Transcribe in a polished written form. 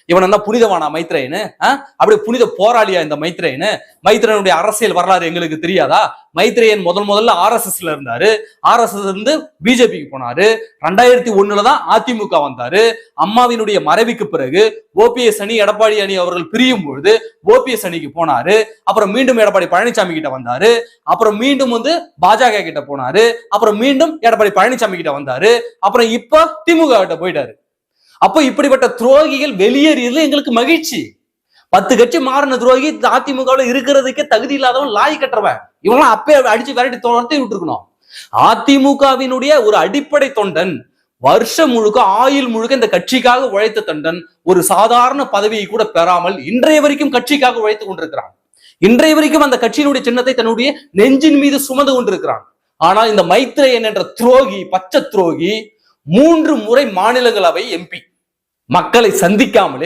இவன் என்ன புனிதவானா மைத்ரேயனு? அப்படி புனித போராளியா இந்த மைத்ரேயனு? மைத்ரேயனுடைய அரசியல் வரலாறு எங்களுக்கு தெரியாதா? மைத்ரேயன் முதல்ல RSSல இருந்தாரு. RSS இருந்து பிஜேபிக்கு போனாரு. 2001 தான் அதிமுக வந்தாரு. அம்மாவினுடைய மறைவுக்கு பிறகு OPS அணி எடப்பாடி அணி அவர்கள் பிரியும் பொழுது OPS அணிக்கு போனாரு. அப்புறம் மீண்டும் எடப்பாடி பழனிசாமி கிட்ட வந்தாரு. அப்புறம் மீண்டும் பாஜக கிட்ட போனாரு. அப்புறம் மீண்டும் எடப்பாடி பழனிசாமி கிட்ட வந்தாரு. அப்புறம் இப்ப திமுக கிட்ட போயிட்டாரு. அப்ப இப்படிப்பட்ட துரோகிகள் வெளியேறியதுல எங்களுக்கு மகிழ்ச்சி. 10 கட்சி மாறின துரோகி அதிமுகவில் இருக்கிறதுக்கே தகுதி இல்லாதவன், லாய் கட்டுறவன், இவங்களாம் அப்பே அடிச்சு விரட்டி துரத்தி விட்டுருக்கணும். அதிமுகவினுடைய ஒரு அடிப்படை தொண்டன், வருஷம் முழுக்க ஆயுள் முழுக்க இந்த கட்சிக்காக உழைத்த தொண்டன் ஒரு சாதாரண பதவியை கூட பெறாமல் இன்றைய வரைக்கும் கட்சிக்காக உழைத்துக் கொண்டிருக்கிறான். இன்றைய வரைக்கும் அந்த கட்சியினுடைய சின்னத்தை தன்னுடைய நெஞ்சின் மீது சுமந்து கொண்டிருக்கிறான். ஆனால் இந்த மைத்ரேயன் என்ற துரோகி, பச்சை துரோகி 3 முறை மாநிலங்களவை MP மக்களை சந்திக்காமலே